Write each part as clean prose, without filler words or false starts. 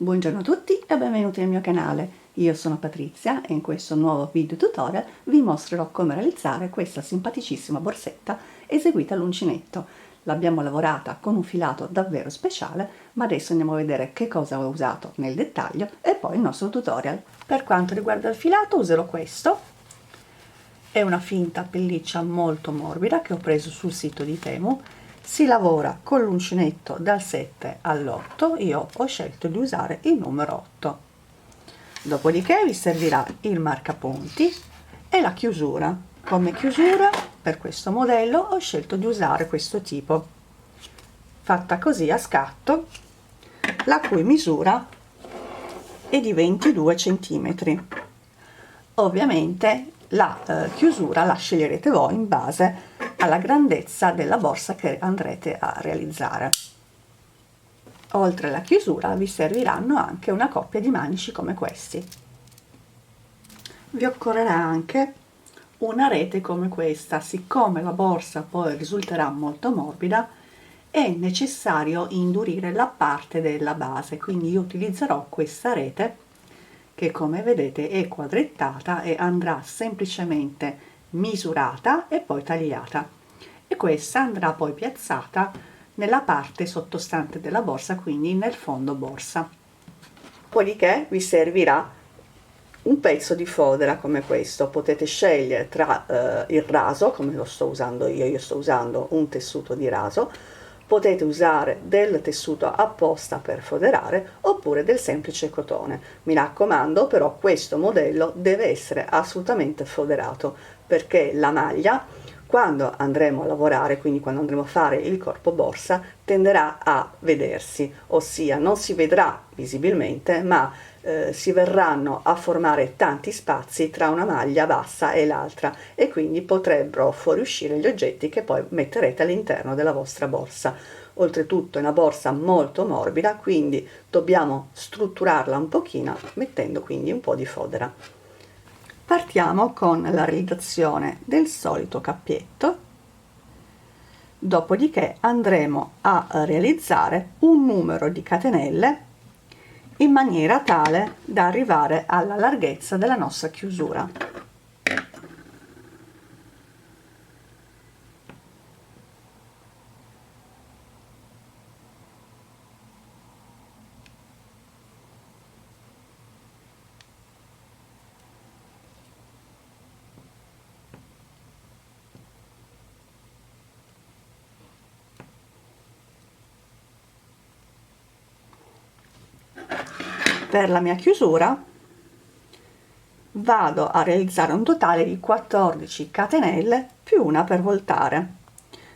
Buongiorno a tutti e benvenuti nel mio canale. Io sono Patrizia e in questo nuovo video tutorial vi mostrerò come realizzare questa simpaticissima borsetta eseguita all'uncinetto. L'abbiamo lavorata con un filato davvero speciale, ma adesso andiamo a vedere che cosa ho usato nel dettaglio e poi il nostro tutorial. Per quanto riguarda il filato userò questo. È una finta pelliccia molto morbida che ho preso sul sito di Temu. Si lavora con l'uncinetto dal 7 all'8, io ho scelto di usare il numero 8. Dopodiché vi servirà il marcapunti e la chiusura. Come chiusura per questo modello ho scelto di usare questo tipo, fatta così a scatto, la cui misura è di 22 cm. Ovviamente la chiusura la sceglierete voi in base alla grandezza della borsa che andrete a realizzare. Oltre alla chiusura vi serviranno anche una coppia di manici come questi. Vi occorrerà anche una rete come questa. Siccome la borsa poi risulterà molto morbida, è necessario indurire la parte della base, quindi io utilizzerò questa rete che come vedete è quadrettata e andrà semplicemente misurata e poi tagliata, e questa andrà poi piazzata nella parte sottostante della borsa, quindi nel fondo borsa. Dopodiché vi servirà un pezzo di fodera come questo. Potete scegliere tra il raso, come lo sto usando io sto usando un tessuto di raso, potete usare del tessuto apposta per foderare oppure del semplice cotone. Mi raccomando, però questo modello deve essere assolutamente foderato, perché la maglia, quando andremo a lavorare, quindi quando andremo a fare il corpo borsa, tenderà a vedersi, ossia non si vedrà visibilmente, ma si verranno a formare tanti spazi tra una maglia bassa e l'altra, e quindi potrebbero fuoriuscire gli oggetti che poi metterete all'interno della vostra borsa. Oltretutto è una borsa molto morbida, quindi dobbiamo strutturarla un pochino mettendo quindi un po' di fodera. Partiamo con la realizzazione del solito cappietto, dopodiché andremo a realizzare un numero di catenelle in maniera tale da arrivare alla larghezza della nostra chiusura. Per la mia chiusura vado a realizzare un totale di 14 catenelle più una per voltare.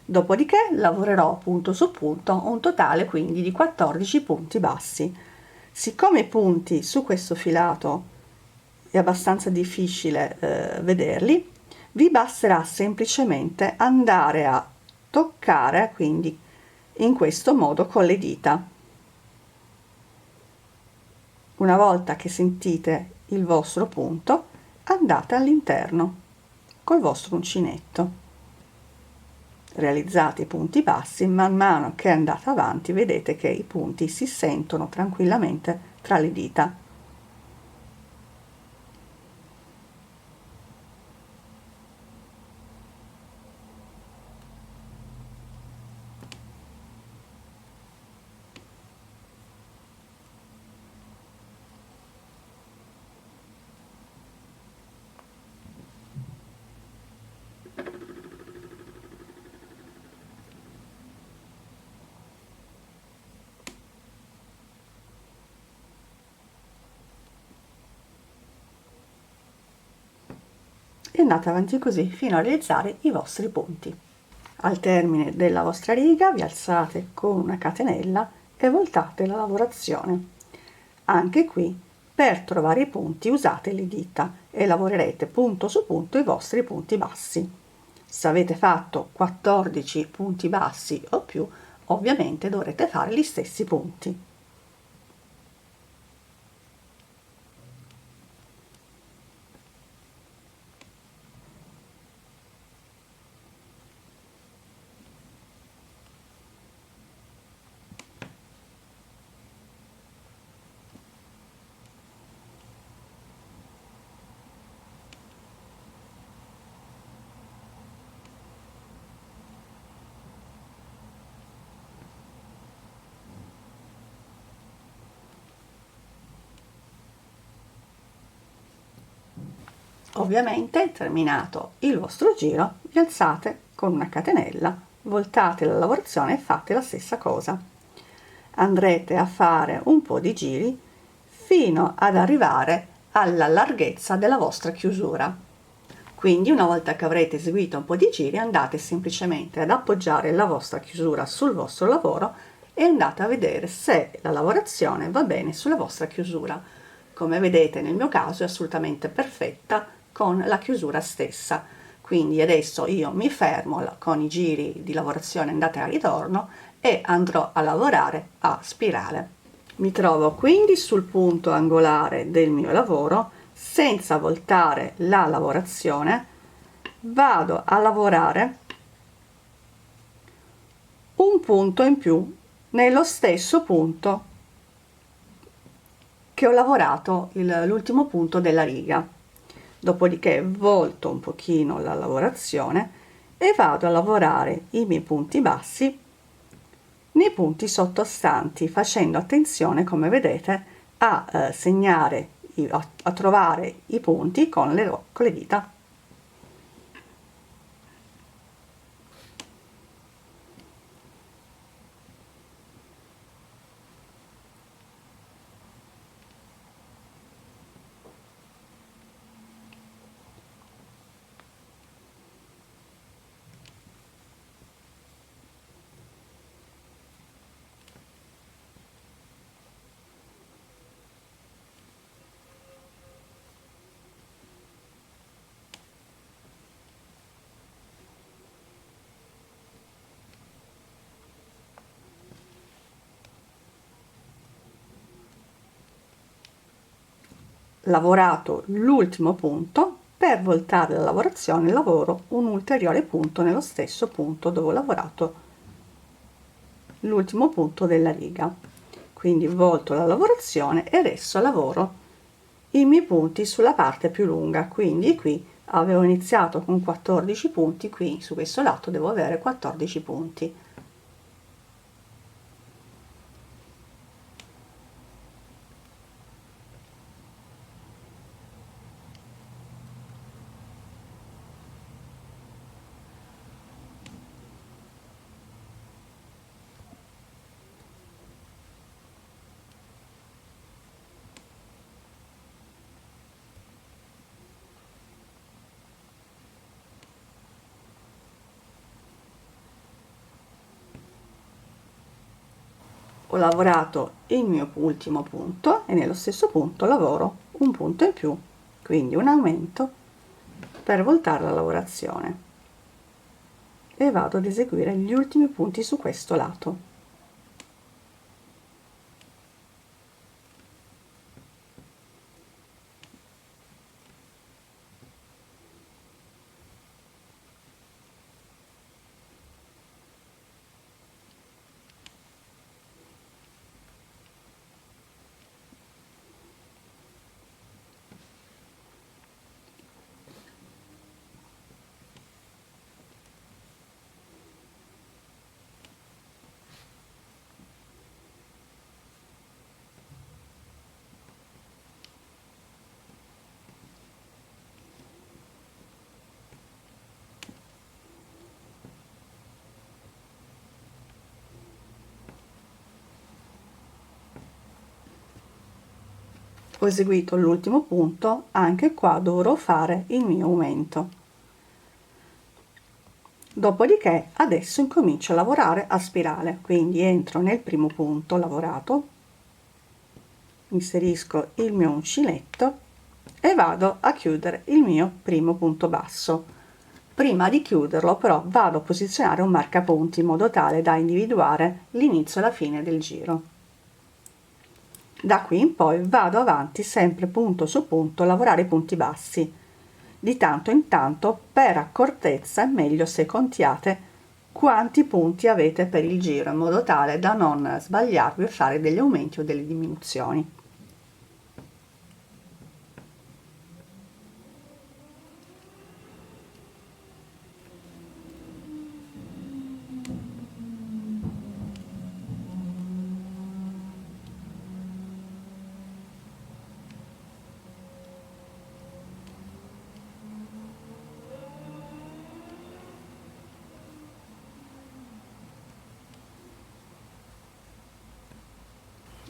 Dopodiché lavorerò punto su punto un totale quindi di 14 punti bassi. Siccome i punti su questo filato è abbastanza difficile vederli, vi basterà semplicemente andare a toccare quindi in questo modo con le dita. Una volta che sentite il vostro punto, andate all'interno col vostro uncinetto. Realizzate i punti bassi, man mano che andate avanti vedete che i punti si sentono tranquillamente tra le dita. E andate avanti così fino a realizzare i vostri punti. Al termine della vostra riga vi alzate con una catenella e voltate la lavorazione. Anche qui, per trovare i punti usate le dita e lavorerete punto su punto i vostri punti bassi. Se avete fatto 14 punti bassi o più, ovviamente dovrete fare gli stessi punti. Ovviamente, terminato il vostro giro, vi alzate con una catenella, voltate la lavorazione e fate la stessa cosa. Andrete a fare un po' di giri fino ad arrivare alla larghezza della vostra chiusura. Quindi una volta che avrete eseguito un po' di giri, andate semplicemente ad appoggiare la vostra chiusura sul vostro lavoro e andate a vedere se la lavorazione va bene sulla vostra chiusura. Come vedete nel mio caso è assolutamente perfetta con la chiusura stessa. Quindi adesso io mi fermo con i giri di lavorazione andata e ritorno e andrò a lavorare a spirale. Mi trovo quindi sul punto angolare del mio lavoro, senza voltare la lavorazione, vado a lavorare un punto in più nello stesso punto che ho lavorato l'ultimo punto della riga. Dopodiché volto un pochino la lavorazione e vado a lavorare i miei punti bassi nei punti sottostanti, facendo attenzione, come vedete, a segnare, a trovare i punti con le dita. Lavorato l'ultimo punto, per voltare la lavorazione lavoro un ulteriore punto nello stesso punto dove ho lavorato l'ultimo punto della riga. Quindi volto la lavorazione e adesso lavoro i miei punti sulla parte più lunga. Quindi qui avevo iniziato con 14 punti, qui su questo lato devo avere 14 punti. Ho lavorato il mio ultimo punto e nello stesso punto lavoro un punto in più, quindi un aumento per voltare la lavorazione, e vado ad eseguire gli ultimi punti su questo lato. Ho eseguito l'ultimo punto, anche qua dovrò fare il mio aumento. Dopodiché adesso incomincio a lavorare a spirale, quindi entro nel primo punto lavorato, inserisco il mio uncinetto e vado a chiudere il mio primo punto basso. Prima di chiuderlo però vado a posizionare un marcapunti in modo tale da individuare l'inizio e la fine del giro. Da qui in poi vado avanti sempre punto su punto a lavorare i punti bassi. Di tanto in tanto, per accortezza, è meglio se contiate quanti punti avete per il giro, in modo tale da non sbagliarvi e fare degli aumenti o delle diminuzioni.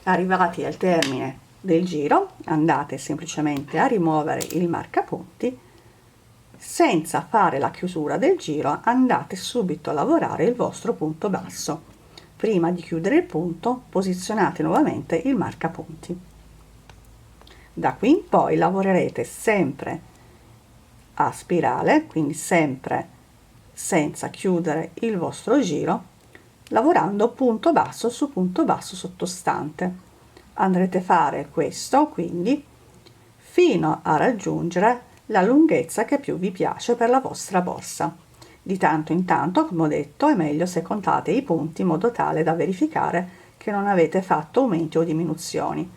Arrivati al termine del giro, andate semplicemente a rimuovere il marcapunti. Senza fare la chiusura del giro, andate subito a lavorare il vostro punto basso. Prima di chiudere il punto, posizionate nuovamente il marcapunti. Da qui in poi lavorerete sempre a spirale, quindi sempre senza chiudere il vostro giro, lavorando punto basso su punto basso sottostante. Andrete a fare questo quindi fino a raggiungere la lunghezza che più vi piace per la vostra borsa. Di tanto in tanto, come ho detto, è meglio se contate i punti in modo tale da verificare che non avete fatto aumenti o diminuzioni.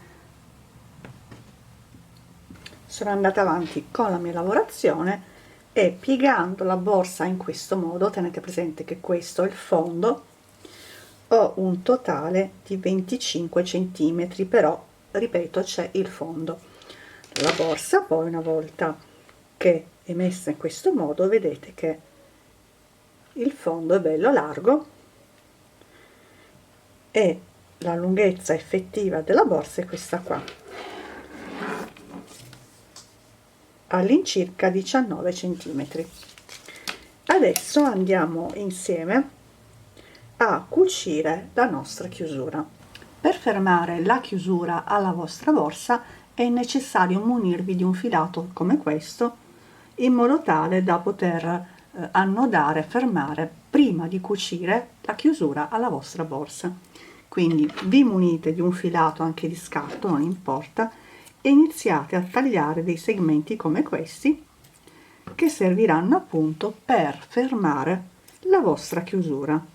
Sono andata avanti con la mia lavorazione e piegando la borsa in questo modo, tenete presente che questo è il fondo, ho un totale di 25 cm, però ripeto c'è il fondo. La borsa poi, una volta che è messa in questo modo, vedete che il fondo è bello largo e la lunghezza effettiva della borsa è questa qua, all'incirca 19 cm. Adesso andiamo insieme a cucire la nostra chiusura. Per fermare la chiusura alla vostra borsa è necessario munirvi di un filato come questo, in modo tale da poter annodare, fermare prima di cucire la chiusura alla vostra borsa. Quindi vi munite di un filato anche di scarto, non importa, e iniziate a tagliare dei segmenti come questi che serviranno appunto per fermare la vostra chiusura.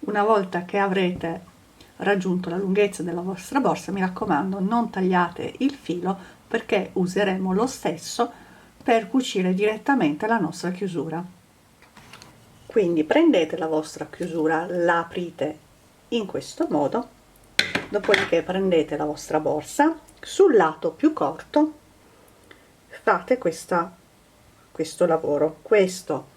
Una volta che avrete raggiunto la lunghezza della vostra borsa, mi raccomando, non tagliate il filo, perché useremo lo stesso per cucire direttamente la nostra chiusura. Quindi prendete la vostra chiusura, la aprite in questo modo, dopodiché prendete la vostra borsa, sul lato più corto fate questo lavoro. Questo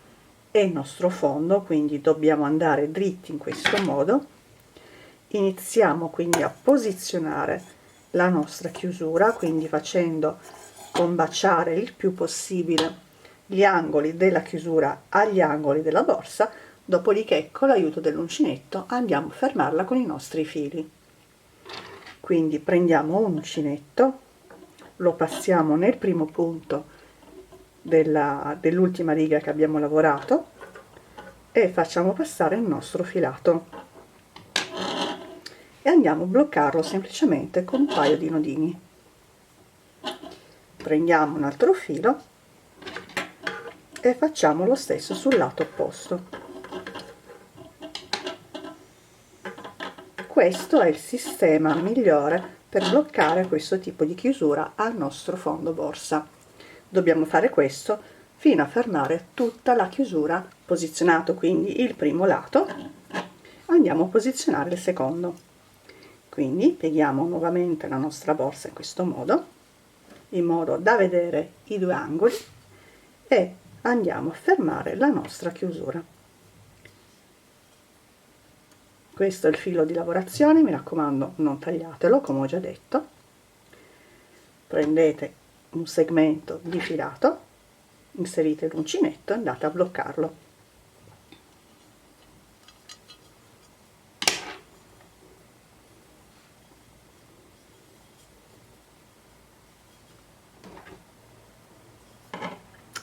è il nostro fondo, quindi dobbiamo andare dritti in questo modo. Iniziamo quindi a posizionare la nostra chiusura, quindi facendo combaciare il più possibile gli angoli della chiusura agli angoli della borsa, dopodiché con l'aiuto dell'uncinetto andiamo a fermarla con i nostri fili. Quindi prendiamo un uncinetto, lo passiamo nel primo punto dell'ultima riga che abbiamo lavorato e facciamo passare il nostro filato e andiamo a bloccarlo semplicemente con un paio di nodini. Prendiamo un altro filo e facciamo lo stesso sul lato opposto. Questo è il sistema migliore per bloccare questo tipo di chiusura al nostro fondo borsa. Dobbiamo fare questo fino a fermare tutta la chiusura. Posizionato quindi il primo lato, andiamo a posizionare il secondo. Quindi pieghiamo nuovamente la nostra borsa in questo modo, in modo da vedere i due angoli, e andiamo a fermare la nostra chiusura. Questo è il filo di lavorazione, mi raccomando non tagliatelo, come ho già detto. Prendete un segmento di filato, inserite l'uncinetto e andate a bloccarlo.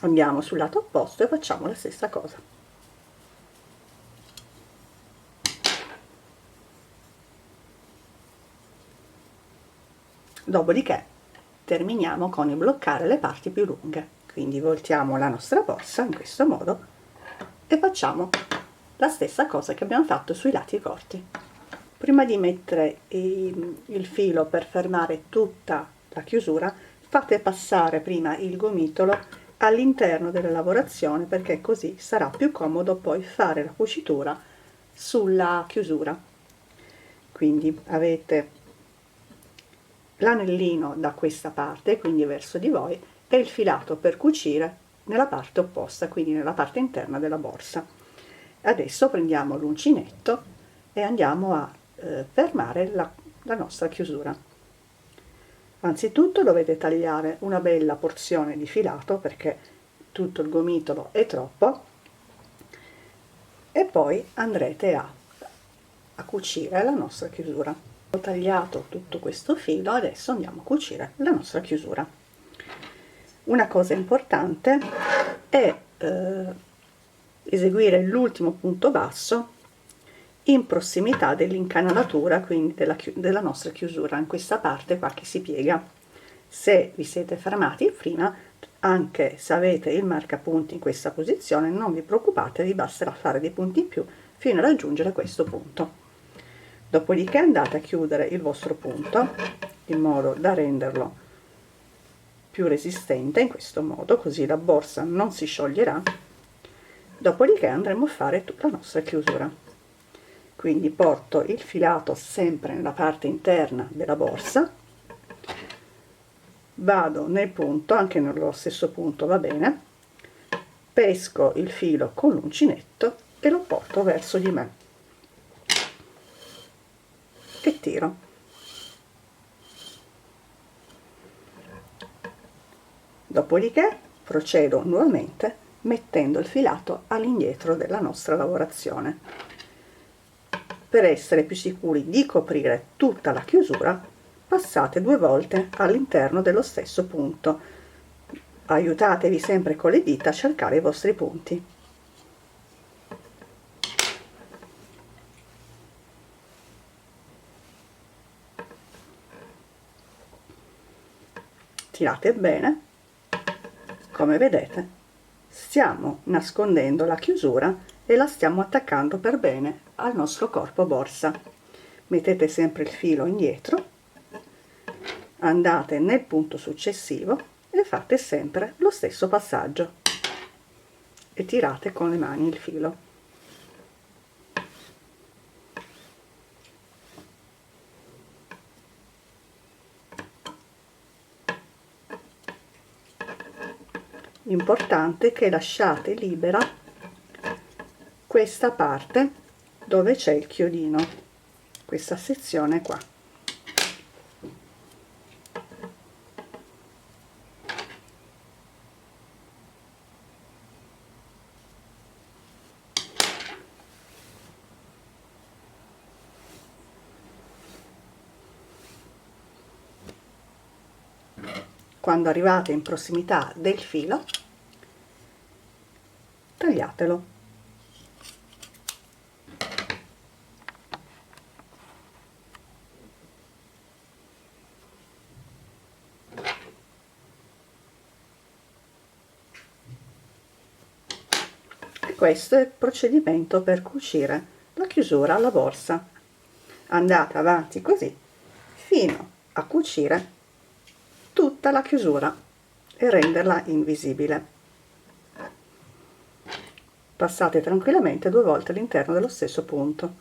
Andiamo sul lato opposto e facciamo la stessa cosa. Dopodiché terminiamo con il bloccare le parti più lunghe, quindi voltiamo la nostra borsa in questo modo e facciamo la stessa cosa che abbiamo fatto sui lati corti. Prima di mettere il filo per fermare tutta la chiusura, fate passare prima il gomitolo all'interno della lavorazione, perché così sarà più comodo poi fare la cucitura sulla chiusura. Quindi avete l'anellino da questa parte, quindi verso di voi, e il filato per cucire nella parte opposta, quindi nella parte interna della borsa. Adesso prendiamo l'uncinetto e andiamo a fermare la nostra chiusura. Anzitutto dovete tagliare una bella porzione di filato perché tutto il gomitolo è troppo, e poi andrete a cucire la nostra chiusura. Ho tagliato tutto questo filo, adesso andiamo a cucire la nostra chiusura. Una cosa importante è eseguire l'ultimo punto basso in prossimità dell'incanalatura, quindi della nostra chiusura, in questa parte qua che si piega. Se vi siete fermati prima, anche se avete il marcapunti in questa posizione, non vi preoccupate, vi basterà fare dei punti in più fino a raggiungere questo punto. Dopodiché andate a chiudere il vostro punto in modo da renderlo più resistente, in questo modo, così la borsa non si scioglierà. Dopodiché andremo a fare tutta la nostra chiusura. Quindi porto il filato sempre nella parte interna della borsa, vado nel punto, anche nello stesso punto va bene, pesco il filo con l'uncinetto e lo porto verso di me e tiro. Dopodiché procedo nuovamente mettendo il filato all'indietro della nostra lavorazione. Per essere più sicuri di coprire tutta la chiusura, passate 2 volte all'interno dello stesso punto. Aiutatevi sempre con le dita a cercare i vostri punti. Tirate bene. Come vedete, stiamo nascondendo la chiusura e la stiamo attaccando per bene al nostro corpo borsa. Mettete sempre il filo indietro, andate nel punto successivo e fate sempre lo stesso passaggio e tirate con le mani il filo. L'importante è che lasciate libera questa parte dove c'è il chiodino, questa sezione qua. Quando arrivate in prossimità del filo, tagliatelo. E questo è il procedimento per cucire la chiusura alla borsa. Andate avanti così fino a cucire tutta la chiusura e renderla invisibile. Passate tranquillamente 2 volte all'interno dello stesso punto.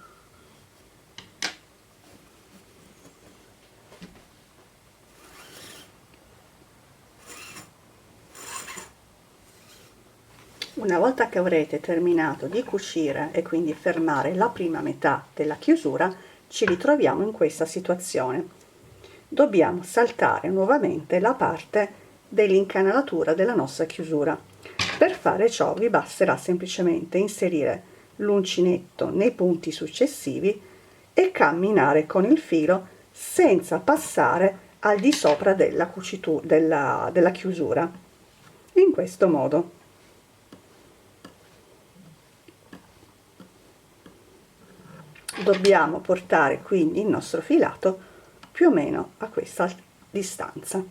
Una volta che avrete terminato di cucire e quindi fermare la prima metà della chiusura, ci ritroviamo in questa situazione. Dobbiamo saltare nuovamente la parte dell'incanalatura della nostra chiusura. Per fare ciò vi basterà semplicemente inserire l'uncinetto nei punti successivi e camminare con il filo senza passare al di sopra della della chiusura, in questo modo. Dobbiamo portare quindi il nostro filato più o meno a questa distanza.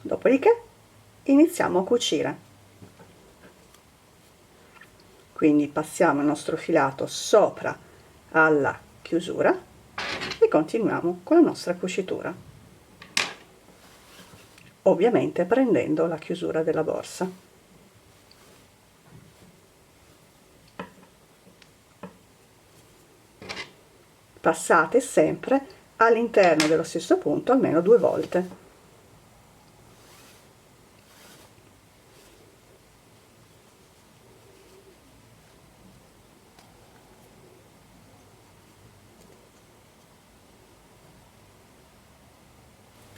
Dopodiché iniziamo a cucire. Quindi passiamo il nostro filato sopra alla chiusura e continuiamo con la nostra cucitura. ovviamente prendendo la chiusura della borsa. Passate sempre all'interno dello stesso punto almeno 2 volte.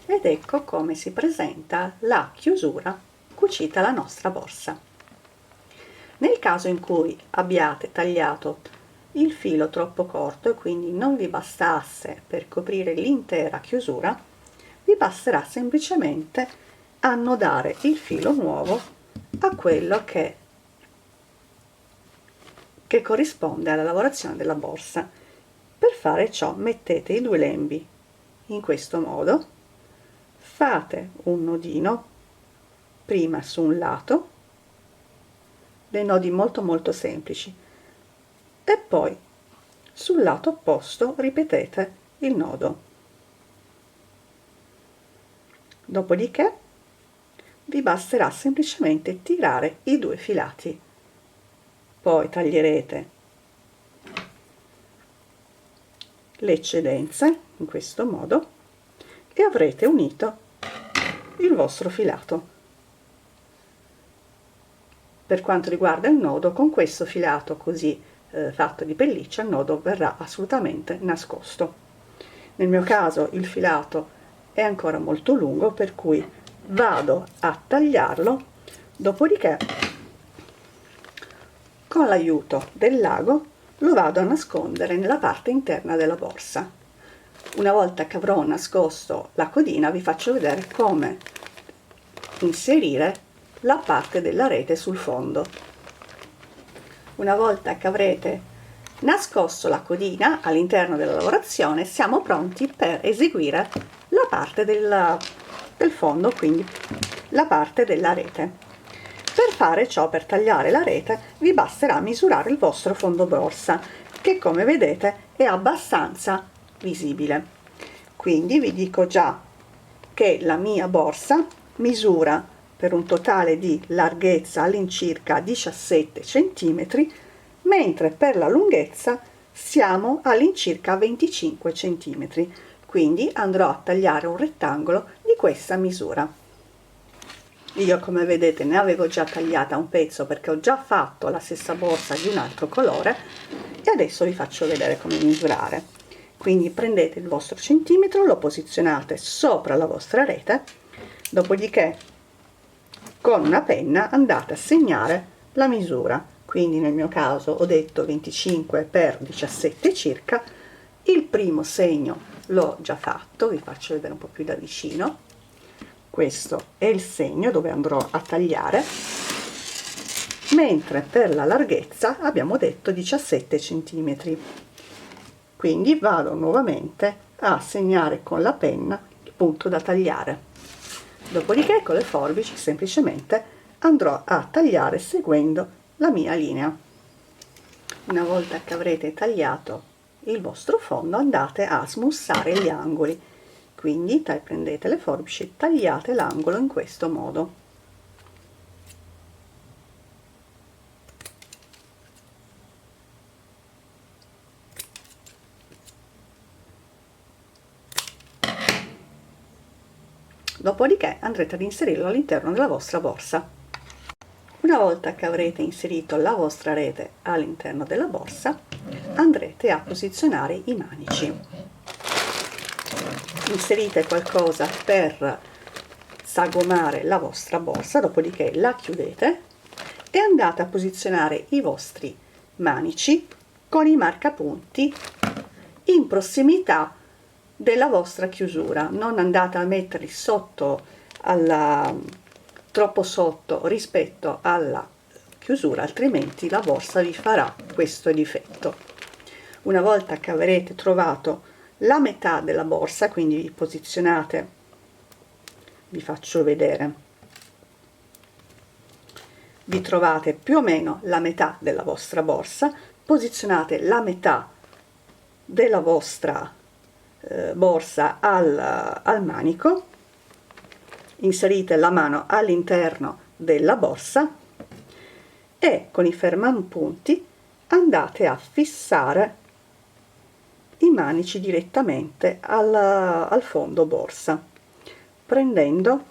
Ed ecco come si presenta la chiusura cucita alla nostra borsa. Nel caso in cui abbiate tagliato il filo troppo corto e quindi non vi bastasse per coprire l'intera chiusura, vi basterà semplicemente annodare il filo nuovo a quello che corrisponde alla lavorazione della borsa. Per fare ciò mettete i 2 lembi in questo modo, fate un nodino prima su un lato, dei nodi molto semplici, e poi sul lato opposto ripetete il nodo. Dopodiché vi basterà semplicemente tirare i 2 filati, poi taglierete le eccedenze in questo modo e avrete unito il vostro filato. Per quanto riguarda il nodo, con questo filato così fatto di pelliccia, il nodo verrà assolutamente nascosto. Nel mio caso il filato è ancora molto lungo, per cui vado a tagliarlo, dopodiché con l'aiuto del lago lo vado a nascondere nella parte interna della borsa. Una volta che avrò nascosto la codina, vi faccio vedere come inserire la parte della rete sul fondo. Una volta che avrete nascosto la codina all'interno della lavorazione, siamo pronti per eseguire la parte del fondo, quindi la parte della rete. Per fare ciò, per tagliare la rete, vi basterà misurare il vostro fondo borsa, che come vedete è abbastanza visibile. Quindi vi dico già che la mia borsa misura per un totale di larghezza all'incirca 17 cm, mentre per la lunghezza siamo all'incirca 25 cm. Quindi andrò a tagliare un rettangolo di questa misura. Io, come vedete, ne avevo già tagliata un pezzo perché ho già fatto la stessa borsa di un altro colore, e adesso vi faccio vedere come misurare. Quindi prendete il vostro centimetro, lo posizionate sopra la vostra rete, dopodiché con una penna andate a segnare la misura. Quindi nel mio caso ho detto 25 x 17 circa. Il primo segno l'ho già fatto, vi faccio vedere un po' più da vicino. Questo è il segno dove andrò a tagliare, mentre per la larghezza abbiamo detto 17 cm. Quindi vado nuovamente a segnare con la penna il punto da tagliare. Dopodiché con le forbici semplicemente andrò a tagliare seguendo la mia linea. Una volta che avrete tagliato il vostro fondo, andate a smussare gli angoli. Quindi prendete le forbici e tagliate l'angolo in questo modo. Dopodiché andrete ad inserirlo all'interno della vostra borsa. Una volta che avrete inserito la vostra rete all'interno della borsa, andrete a posizionare i manici. Inserite qualcosa per sagomare la vostra borsa, dopodiché la chiudete e andate a posizionare i vostri manici con i marcapunti in prossimità della vostra chiusura. Non andate a metterli sotto troppo sotto rispetto alla chiusura, altrimenti la borsa vi farà questo difetto. Una volta che avrete trovato la metà della borsa, quindi vi posizionate, vi faccio vedere, vi trovate più o meno la metà della vostra borsa, posizionate la metà della vostra borsa al manico, inserite la mano all'interno della borsa e con i fermapunti andate a fissare i manici direttamente al fondo borsa, prendendo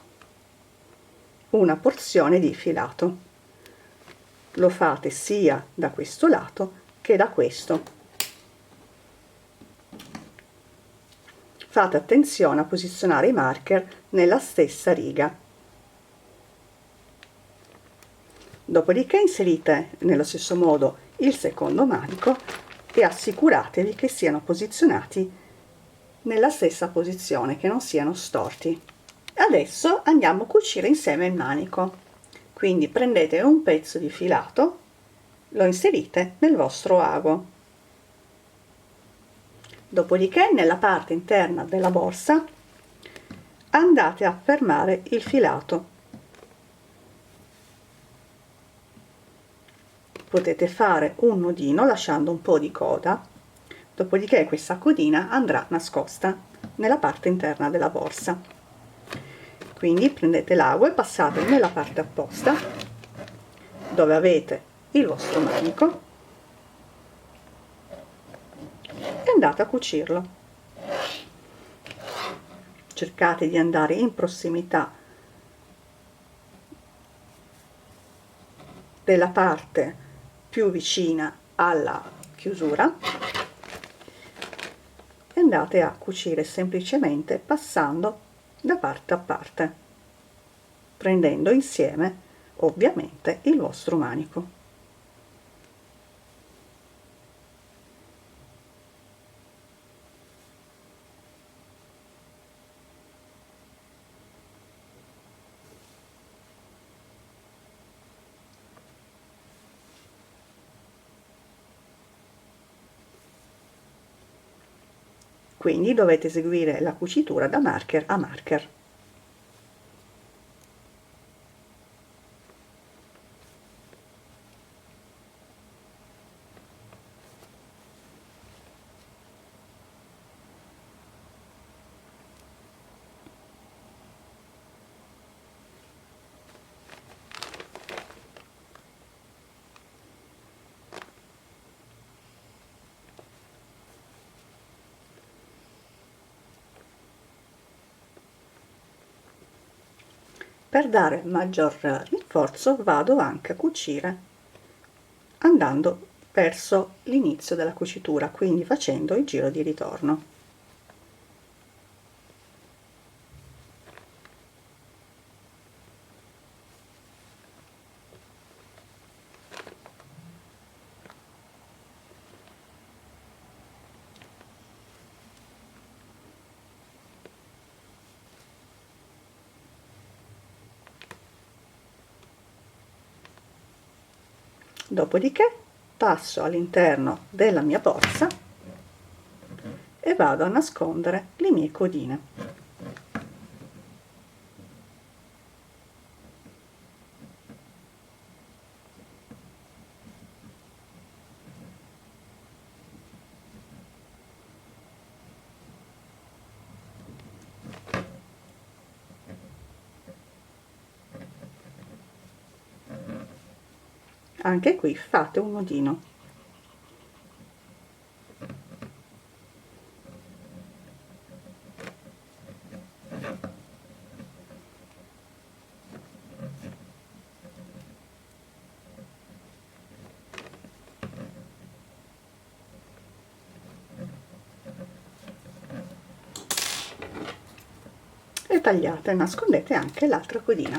una porzione di filato. Lo fate sia da questo lato che da questo. Fate attenzione a posizionare i marker nella stessa riga. Dopodiché inserite nello stesso modo il secondo manico e assicuratevi che siano posizionati nella stessa posizione, che non siano storti. Adesso andiamo a cucire insieme il manico. Quindi prendete un pezzo di filato, lo inserite nel vostro ago. Dopodiché nella parte interna della borsa andate a fermare il filato. Potete fare un nodino lasciando un po' di coda, dopodiché questa codina andrà nascosta nella parte interna della borsa. Quindi prendete l'ago e passate nella parte opposta dove avete il vostro manico e andate a cucirlo. Cercate di andare in prossimità della parte più vicina alla chiusura e andate a cucire semplicemente passando da parte a parte, prendendo insieme ovviamente il vostro manico. Quindi dovete eseguire la cucitura da marker a marker. Per dare maggior rinforzo vado anche a cucire andando verso l'inizio della cucitura, quindi facendo il giro di ritorno. Dopodiché passo all'interno della mia borsa e vado a nascondere le mie codine. Anche qui fate un nodino. E tagliate e nascondete anche l'altra codina.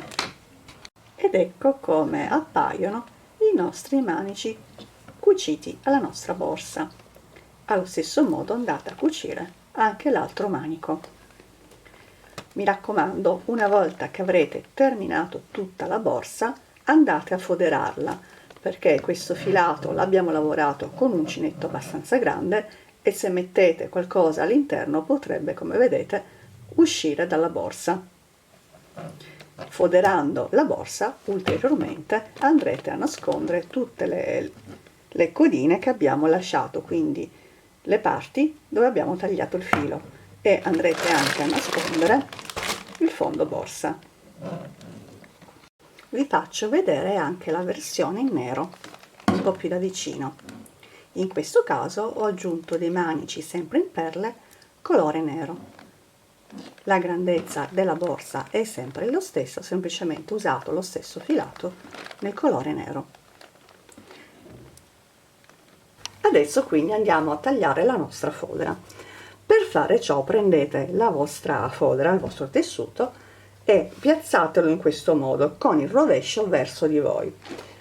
Ed ecco come appaiono i nostri manici cuciti alla nostra borsa. Allo stesso modo andate a cucire anche l'altro manico. Mi raccomando, una volta che avrete terminato tutta la borsa, andate a foderarla, perché questo filato l'abbiamo lavorato con un uncinetto abbastanza grande e se mettete qualcosa all'interno potrebbe, come vedete, uscire dalla borsa. Foderando la borsa ulteriormente andrete a nascondere tutte le codine che abbiamo lasciato, quindi le parti dove abbiamo tagliato il filo, e andrete anche a nascondere il fondo borsa. Vi faccio vedere anche la versione in nero, un po' più da vicino. In questo caso ho aggiunto dei manici sempre in perle colore nero. La grandezza della borsa è sempre lo stesso, semplicemente ho usato lo stesso filato nel colore nero. Adesso quindi andiamo a tagliare la nostra fodera. Per fare ciò prendete la vostra fodera, il vostro tessuto, e piazzatelo in questo modo con il rovescio verso di voi.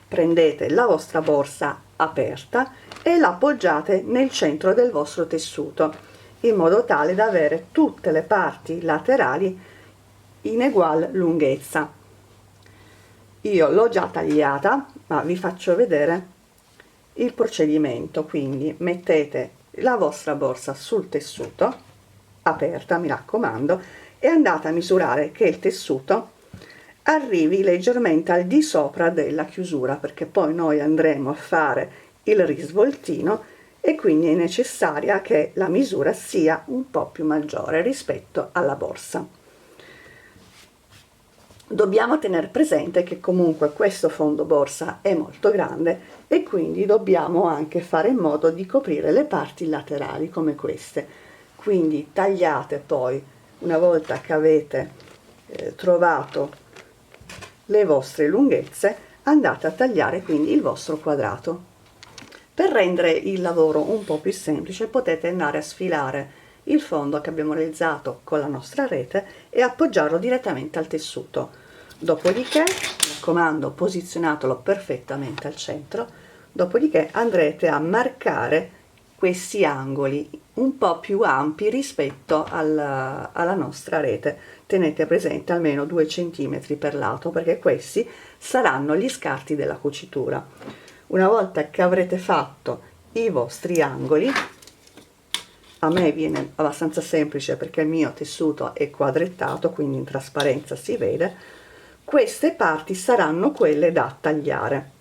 Prendete la vostra borsa aperta e la appoggiate nel centro del vostro tessuto, in modo tale da avere tutte le parti laterali in ugual lunghezza. Io l'ho già tagliata, ma vi faccio vedere il procedimento. Quindi mettete la vostra borsa sul tessuto, aperta mi raccomando, e andate a misurare che il tessuto arrivi leggermente al di sopra della chiusura, perché poi noi andremo a fare il risvoltino e quindi è necessaria che la misura sia un po' più maggiore rispetto alla borsa. Dobbiamo tenere presente che comunque questo fondo borsa è molto grande e quindi dobbiamo anche fare in modo di coprire le parti laterali come queste. Quindi tagliate poi, una volta che avete trovato le vostre lunghezze, andate a tagliare quindi il vostro quadrato. Per rendere il lavoro un po' più semplice potete andare a sfilare il fondo che abbiamo realizzato con la nostra rete e appoggiarlo direttamente al tessuto. Dopodiché, mi raccomando, posizionatelo perfettamente al centro, dopodiché andrete a marcare questi angoli un po' più ampi rispetto alla nostra rete. Tenete presente almeno 2 cm per lato, perché questi saranno gli scarti della cucitura. Una volta che avrete fatto i vostri angoli, a me viene abbastanza semplice perché il mio tessuto è quadrettato, quindi in trasparenza si vede, queste parti saranno quelle da tagliare.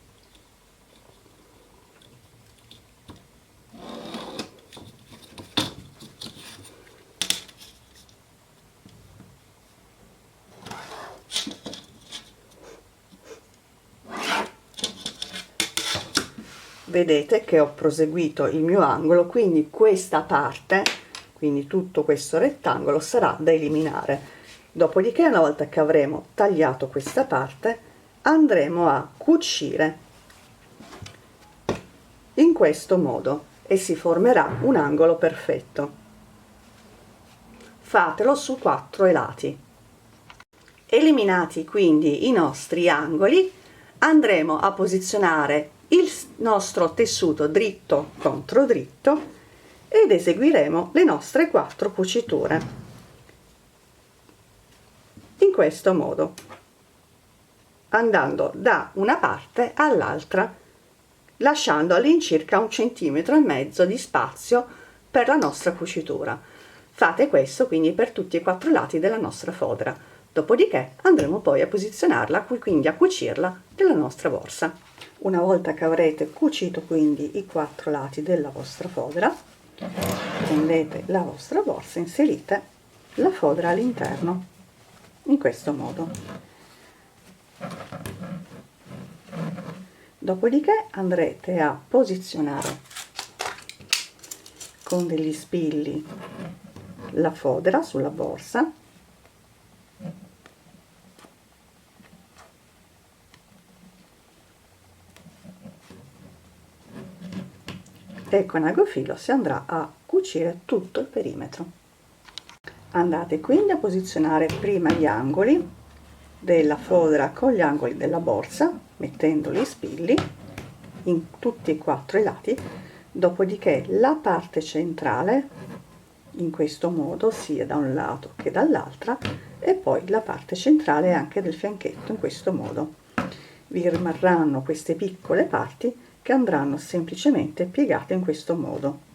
Vedete che ho proseguito il mio angolo, quindi questa parte, quindi tutto questo rettangolo, sarà da eliminare. Dopodiché, una volta che avremo tagliato questa parte, andremo a cucire in questo modo e si formerà un angolo perfetto. Fatelo su 4 i lati. Eliminati quindi i nostri angoli, andremo a posizionare il nostro tessuto dritto contro dritto ed eseguiremo le nostre 4 cuciture in questo modo, andando da una parte all'altra, lasciando all'incirca 1,5 cm di spazio per la nostra cucitura. Fate questo quindi per tutti e 4 i lati della nostra fodera. Dopodiché andremo poi a posizionarla, quindi a cucirla nella nostra borsa. Una volta che avrete cucito quindi i 4 lati della vostra fodera, prendete la vostra borsa e inserite la fodera all'interno in questo modo. Dopodiché andrete a posizionare con degli spilli la fodera sulla borsa e con agofilo si andrà a cucire tutto il perimetro. Andate quindi a posizionare prima gli angoli della fodera con gli angoli della borsa, mettendo gli spilli in tutti e 4 i lati, dopodiché la parte centrale in questo modo sia da un lato che dall'altra e poi la parte centrale anche del fianchetto in questo modo. Vi rimarranno queste piccole parti che andranno semplicemente piegate in questo modo.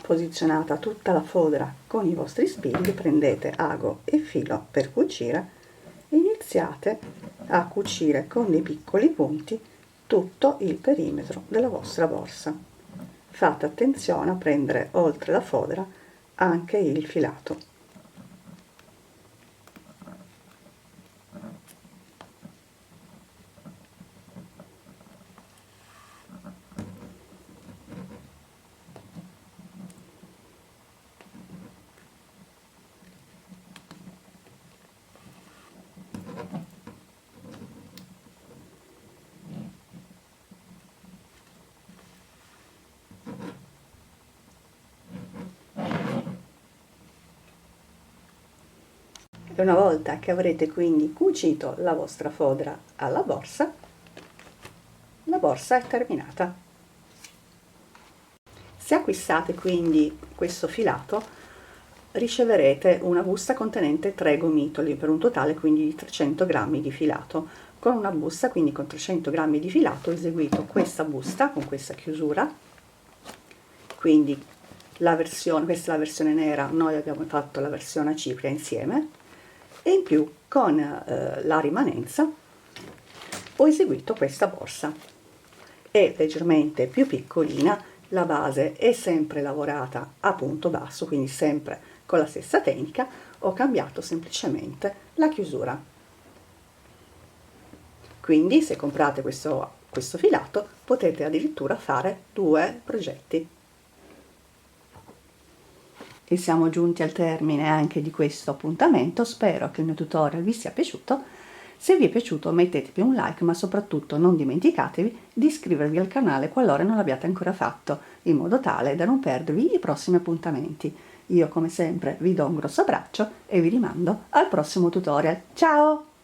Posizionata tutta la fodera con i vostri spilli, prendete ago e filo per cucire e iniziate a cucire con dei piccoli punti tutto il perimetro della vostra borsa. Fate attenzione a prendere oltre la fodera anche il filato. E una volta che avrete quindi cucito la vostra fodera alla borsa, la borsa è terminata. Se acquistate quindi questo filato, riceverete una busta contenente 3 gomitoli per un totale quindi di 300 grammi di filato. Con una busta, quindi con 300 grammi di filato, ho eseguito questa busta con questa chiusura. Quindi questa è la versione nera, noi abbiamo fatto la versione a cipria insieme, e in più con la rimanenza ho eseguito questa borsa. È leggermente più piccolina, la base è sempre lavorata a punto basso, quindi sempre con la stessa tecnica, ho cambiato semplicemente la chiusura. Quindi se comprate questo filato potete addirittura fare 2 progetti. E siamo giunti al termine anche di questo appuntamento. Spero che il mio tutorial vi sia piaciuto. Se vi è piaciuto mettetemi un like, ma soprattutto non dimenticatevi di iscrivervi al canale qualora non l'abbiate ancora fatto, in modo tale da non perdervi i prossimi appuntamenti. Io come sempre vi do un grosso abbraccio e vi rimando al prossimo tutorial. Ciao!